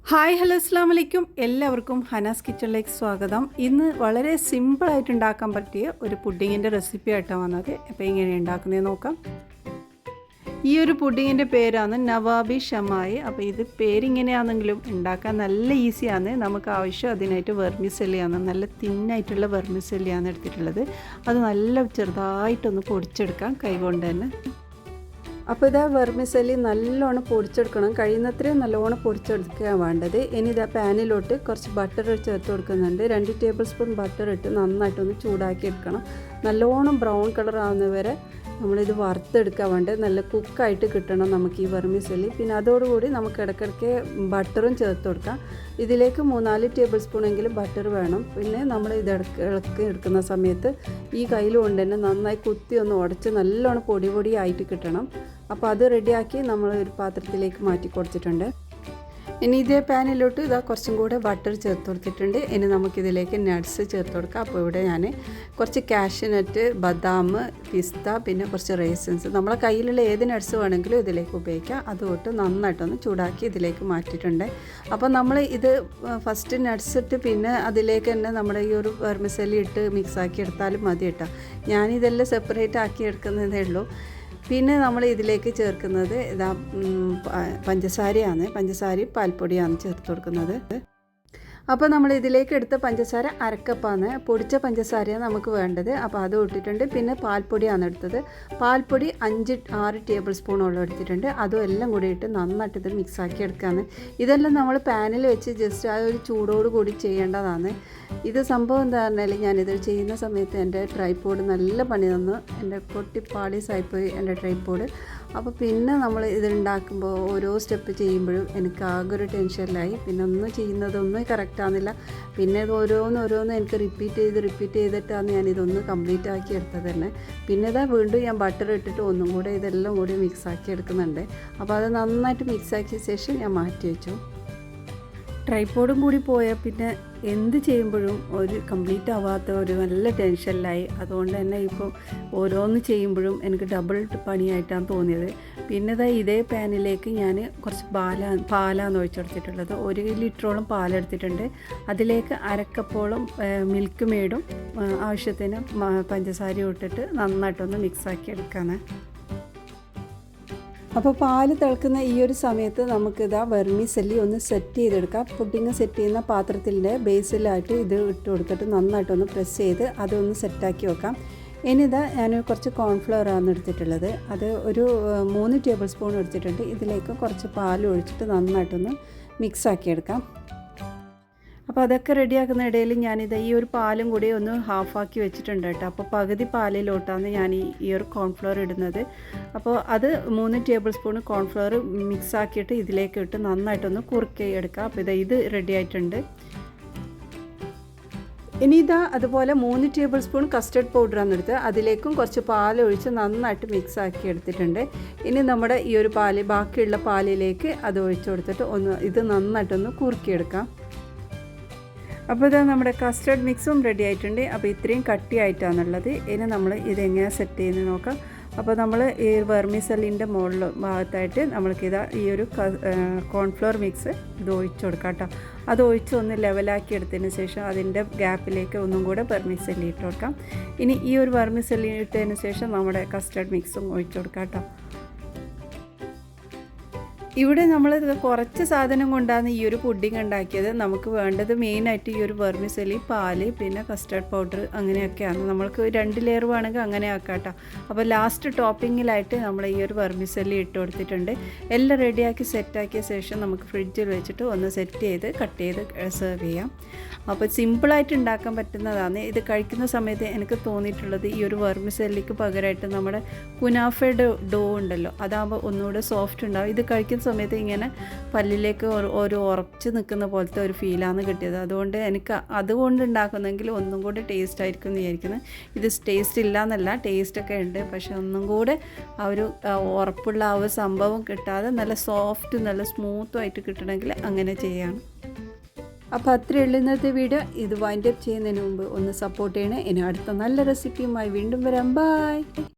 Hi hello അസ്സാം വലൈക്കും. എല്ലാവർക്കും ഹനാസ് കിച്ചണിലേക്ക് സ്വാഗതം. ഇന്ന് വളരെ സിമ്പിളായിട്ട് ഉണ്ടാക്കാൻ പറ്റിയ ഒരു പുഡിങ്ങിൻ്റെ റെസിപ്പി ആയിട്ടാണ് വന്നത്. അപ്പോൾ എങ്ങനെ ഉണ്ടാക്കുന്നത് നോക്കാം. ഈ ഒരു പുഡിങ്ങിൻ്റെ പേരാണ് നവാബി ഷമായി. അപ്പോൾ ഇത് പേരിങ്ങനെയാണെങ്കിലും ഉണ്ടാക്കാൻ നല്ല ഈസിയാണ്. നമുക്ക് ആവശ്യം അതിനായിട്ട് വെർമിസെല്ലിയാണ്, നല്ല തിന്നായിട്ടുള്ള വെർമിസെല്ലിയാണ് എടുത്തിട്ടുള്ളത്. അത് നല്ല ചെറുതായിട്ടൊന്ന് പൊടിച്ചെടുക്കാം കൈകൊണ്ട് തന്നെ. അപ്പോൾ ഇതാ വെർമിസെല്ലി നല്ലോണം പൊടിച്ചെടുക്കണം, കഴിയുന്നത്രയും നല്ലോണം പൊടിച്ചെടുക്കുക വേണ്ടത്. ഇനി ഇതാ പാനിലോട്ട് കുറച്ച് ബട്ടർ ചേർത്ത് കൊടുക്കുന്നുണ്ട്. 2 ടേബിൾ സ്പൂൺ ബട്ടർ ഇട്ട് നന്നായിട്ടൊന്ന് ചൂടാക്കി എടുക്കണം. നല്ലോണം ബ്രൗൺ കളർ ആവുന്നവരെ നമ്മളിത് വറുത്തെടുക്കാൻ വേണ്ടത്. നല്ല കുക്കായിട്ട് കിട്ടണം നമുക്ക് ഈ വെർമിസെല്ലി. പിന്നെ അതോടുകൂടി നമുക്ക് ഇടയ്ക്കിടയ്ക്ക് ബട്ടറും ചേർത്ത് കൊടുക്കാം. ഇതിലേക്ക് 3-4 ടേബിൾ സ്പൂണെങ്കിലും ബട്ടർ വേണം. പിന്നെ നമ്മൾ ഇത് ഇളക്കി എടുക്കുന്ന സമയത്ത് ഈ കയ്യിൽ കൊണ്ട് തന്നെ നന്നായി കുത്തി ഒന്ന് ഉടച്ച് നല്ലോണം പൊടി ആയിട്ട് കിട്ടണം. അപ്പോൾ അത് റെഡിയാക്കി നമ്മൾ ഒരു പാത്രത്തിലേക്ക് മാറ്റി കൊടുത്തിട്ടുണ്ട്. ഇനി ഇതേ പാനിലോട്ട് ഇതാ കുറച്ചും കൂടെ ബട്ടർ ചേർത്ത് കൊടുത്തിട്ടുണ്ട്. ഇനി നമുക്കിതിലേക്ക് നട്ട്സ് ചേർത്ത് കൊടുക്കാം. അപ്പോൾ ഇവിടെ ഞാൻ കുറച്ച് കാഷ്യൂനട്ട്, ബദാം, പിസ്ത, പിന്നെ കുറച്ച് റേസിൻസ്, നമ്മളെ കയ്യിലുള്ള ഏത് നട്ട്സ് വേണമെങ്കിലും ഇതിലേക്ക് ഉപയോഗിക്കാം. അതുകൊണ്ട് നന്നായിട്ടൊന്ന് ചൂടാക്കി ഇതിലേക്ക് മാറ്റിയിട്ടുണ്ട്. അപ്പോൾ നമ്മൾ ഇത് ഫസ്റ്റ് നട്ട്സ് ഇട്ട് പിന്നെ അതിലേക്ക് തന്നെ നമ്മുടെ ഈ ഒരു വെർമിസെല്ലി ഇട്ട് മിക്സാക്കി എടുത്താലും മതി കേട്ടോ. ഞാനിതെല്ലാം സെപ്പറേറ്റ് ആക്കി എടുക്കുന്നതേ ഉള്ളൂ. പിന്നെ നമ്മൾ ഇതിലേക്ക് ചേർക്കുന്നത് ഇതാ പഞ്ചസാരയാണ്. പഞ്ചസാരയും പാൽപ്പൊടിയാണ് ചേർത്ത് കൊടുക്കുന്നത്. അപ്പോൾ നമ്മൾ ഇതിലേക്ക് എടുത്ത പഞ്ചസാര അരക്കപ്പാണ്, പൊടിച്ച പഞ്ചസാരയാണ് നമുക്ക് വേണ്ടത്. അപ്പോൾ അത് ഇട്ടിട്ടുണ്ട്. പിന്നെ പാൽപ്പൊടിയാണ് എടുത്തത്. പാൽപ്പൊടി 5-6 ടേബിൾ സ്പൂണോളം എടുത്തിട്ടുണ്ട്. അതും എല്ലാം കൂടി ഇട്ട് നന്നായിട്ട് ഇത് മിക്സാക്കി എടുക്കുകയാണ്. ഇതെല്ലാം നമ്മൾ പാനിൽ വെച്ച് ജസ്റ്റ് ആ ഒരു ചൂടോട് കൂടി ചെയ്യേണ്ടതാണ്. ഇത് സംഭവം എന്താ പറഞ്ഞാൽ, ഞാനിത് ചെയ്യുന്ന സമയത്ത് എൻ്റെ ട്രൈപോഡ് നല്ല പണി തന്നു. എൻ്റെ പൊട്ടിപ്പാളീസായിപ്പോയി എൻ്റെ ട്രൈപോഡ്. അപ്പോൾ പിന്നെ നമ്മൾ ഇതുണ്ടാക്കുമ്പോൾ ഓരോ സ്റ്റെപ്പ് ചെയ്യുമ്പോഴും എനിക്ക് ആകെ ഒരു ടെൻഷനിലായി. പിന്നെ ഒന്നും ചെയ്യുന്നതൊന്നും കറക്റ്റ് ആകുന്നില്ല. പിന്നെ ഇത് ഓരോന്ന് എനിക്ക് റിപ്പീറ്റ് ചെയ്തിട്ടാണ് ഞാനിതൊന്ന് കംപ്ലീറ്റ് ആക്കി എടുത്തത് തന്നെ. പിന്നെ ഇതാ വീണ്ടും ഞാൻ ബട്ടർ ഇട്ടിട്ട് ഒന്നും കൂടെ ഇതെല്ലാം കൂടി മിക്സാക്കി എടുക്കുന്നുണ്ട്. അപ്പോൾ അത് നന്നായിട്ട് മിക്സാക്കിയ ശേഷം ഞാൻ മാറ്റി വെച്ചു. ട്രൈപോഡും കൂടി പോയാൽ പിന്നെ എന്ത് ചെയ്യുമ്പോഴും ഒരു കംപ്ലീറ്റ് ആവാത്ത ഒരു നല്ല ടെൻഷനിലായി. അതുകൊണ്ട് തന്നെ ഇപ്പോൾ ഓരോന്ന് ചെയ്യുമ്പോഴും എനിക്ക് ഡബിൾ പണിയായിട്ടാണ് തോന്നിയത്. പിന്നെ ഇതേ പാനിലേക്ക് ഞാൻ കുറച്ച് പാലാണ് ഒഴിച്ചെടുത്തിട്ടുള്ളത്. 1 ലിറ്ററോളം പാലെടുത്തിട്ടുണ്ട്. അതിലേക്ക് അരക്കപ്പോളം മിൽക്ക് മെയ്ഡും ആവശ്യത്തിന് പഞ്ചസാരയും ഇട്ടിട്ട് നന്നായിട്ടൊന്ന് മിക്സാക്കി എടുക്കാണ്. അപ്പോൾ പാല് തിളക്കുന്ന ഈ ഒരു സമയത്ത് നമുക്കിതാ വെർമിസെല്ലി ഒന്ന് സെറ്റ് ചെയ്തെടുക്കാം. പുഡിങ് സെറ്റ് ചെയ്യുന്ന പാത്രത്തിൻ്റെ ബേസിലായിട്ട് ഇത് ഇട്ട് കൊടുത്തിട്ട് നന്നായിട്ടൊന്ന് പ്രസ് ചെയ്ത് അതൊന്ന് സെറ്റാക്കി വെക്കാം. ഇനിതാ ഞാൻ കുറച്ച് കോൺഫ്ലവറാണ് എടുത്തിട്ടുള്ളത്. അത് ഒരു 3 ടേബിൾ സ്പൂൺ എടുത്തിട്ടുണ്ട്. ഇതിലേക്ക് കുറച്ച് പാൽ ഒഴിച്ചിട്ട് നന്നായിട്ടൊന്ന് മിക്സാക്കി എടുക്കാം. അപ്പോൾ അതൊക്കെ റെഡിയാക്കുന്ന ഇടയിൽ ഞാനിത് ഈ ഒരു പാലും കൂടി ഒന്ന് ഹാഫാക്കി വെച്ചിട്ടുണ്ട് കേട്ടോ. അപ്പോൾ പകുതി പാലിലോട്ടാണ് ഞാൻ ഈ ഒരു കോൺഫ്ലവർ ഇടുന്നത്. അപ്പോൾ അത് 3 ടേബിൾ സ്പൂൺ കോൺഫ്ലവർ മിക്സാക്കിയിട്ട് ഇതിലേക്ക് ഇട്ട് നന്നായിട്ടൊന്ന് കുറുക്കി എടുക്കാം. അപ്പോൾ ഇത് റെഡി ആയിട്ടുണ്ട്. ഇനി അതുപോലെ 3 ടേബിൾ സ്പൂൺ കസ്റ്റർഡ് പൗഡറാണ് എടുത്തത്. അതിലേക്കും കുറച്ച് പാലൊഴിച്ച് നന്നായിട്ട് മിക്സാക്കി എടുത്തിട്ടുണ്ട്. ഇനി നമ്മുടെ ഈ ഒരു ബാക്കിയുള്ള പാലിലേക്ക് അത് ഒഴിച്ച് കൊടുത്തിട്ട് ഇത് നന്നായിട്ടൊന്ന് കുറുക്കിയെടുക്കാം. അപ്പോൾ ഇത് നമ്മുടെ കസ്റ്റർഡ് മിക്സും റെഡി ആയിട്ടുണ്ട്. അപ്പോൾ ഇത്രയും കട്ടിയായിട്ടാണുള്ളത്. ഇനി നമ്മൾ ഇതെങ്ങനെയാണ് സെറ്റ് ചെയ്യുന്നത് നോക്കാം. അപ്പോൾ നമ്മൾ ഈ വെർമിസെല്ലിൻ്റെ മുകളിൽ ഭാഗത്തായിട്ട് നമ്മൾക്കിതാ ഈ ഒരു കോൺഫ്ലവർ മിക്സ് ഇത് ഒഴിച്ചു കൊടുക്കാം കേട്ടോ. അത് ഒഴിച്ച് ഒന്ന് ലെവലാക്കി എടുത്തതിന് ശേഷം അതിൻ്റെ ഗ്യാപ്പിലേക്ക് ഒന്നും കൂടെ വെർമിസെല്ലി ഇട്ട് കൊടുക്കാം. ഇനി ഈ ഒരു വെർമിസെല്ലി ഇട്ടതിന് ശേഷം നമ്മുടെ കസ്റ്റർഡ് മിക്സും ഒഴിച്ചു കൊടുക്കാം കേട്ടോ. ഇവിടെ നമ്മൾ കുറച്ച് സാധനം കൊണ്ടാണ് ഈ ഒരു പുഡിങ് ഉണ്ടാക്കിയത്. നമുക്ക് വേണ്ടത് മെയിനായിട്ട് ഈ ഒരു വെർമിസെല്ലി, പാല്, പിന്നെ കസ്റ്റർഡ് പൗഡർ, അങ്ങനെയൊക്കെയാണ്. നമ്മൾക്ക് 2 ലെയർ വേണമെങ്കിൽ അങ്ങനെ ആക്കാം കേട്ടോ. അപ്പോൾ ലാസ്റ്റ് ടോപ്പിങ്ങിലായിട്ട് നമ്മൾ ഈ ഒരു വെർമിസെല്ലി ഇട്ട് കൊടുത്തിട്ടുണ്ട്. എല്ലാം റെഡിയാക്കി സെറ്റാക്കിയ ശേഷം നമുക്ക് ഫ്രിഡ്ജിൽ വെച്ചിട്ട് ഒന്ന് സെറ്റ് ചെയ്ത് കട്ട് ചെയ്ത് സെർവ് ചെയ്യാം. അപ്പോൾ സിമ്പിളായിട്ട് ഉണ്ടാക്കാൻ പറ്റുന്നതാണ്. ഇത് കഴിക്കുന്ന സമയത്ത് എനിക്ക് തോന്നിയിട്ടുള്ളത് ഈ ഒരു വെർമിസെല്ലിക്ക് പകരമായിട്ട് നമ്മുടെ കുനാഫയുടെ ഡോ ഉണ്ടല്ലോ, അതാകുമ്പോൾ ഒന്നുകൂടെ സോഫ്റ്റ് ഉണ്ടാവും. ഇത് കഴിക്കുന്ന സമയത്ത് ഇങ്ങനെ പല്ലിലേക്ക് ഒരു ഉറച്ച് നിൽക്കുന്ന പോലത്തെ ഒരു ഫീലാണ് കിട്ടിയത്. അതുകൊണ്ട് എനിക്ക് അതുകൊണ്ട് ഉണ്ടാക്കുന്നെങ്കിൽ ഒന്നും കൂടെ ടേസ്റ്റ് ആയിരിക്കും എന്ന് വിചാരിക്കുന്നത്. ഇത് ടേസ്റ്റ് ഇല്ല എന്നല്ല, ടേസ്റ്റൊക്കെ ഉണ്ട്. പക്ഷെ ഒന്നും കൂടെ ആ ഒരു ഉറപ്പുള്ള ആ ഒരു സംഭവം കിട്ടാതെ നല്ല സോഫ്റ്റ് നല്ല സ്മൂത്തുമായിട്ട് കിട്ടണമെങ്കിൽ അങ്ങനെ ചെയ്യണം. അപ്പോൾ അത്രയേ ഉള്ളൂ ഇന്നത്തെ വീഡിയോ. ഇത് വൈൻഡ് അപ്പ് ചെയ്യുന്നതിന് മുമ്പ് ഒന്ന് സപ്പോർട്ട് ചെയ്യണേ. ഇനി അടുത്ത നല്ല റെസിപ്പിയുമായി വീണ്ടും വരാം. ബൈ.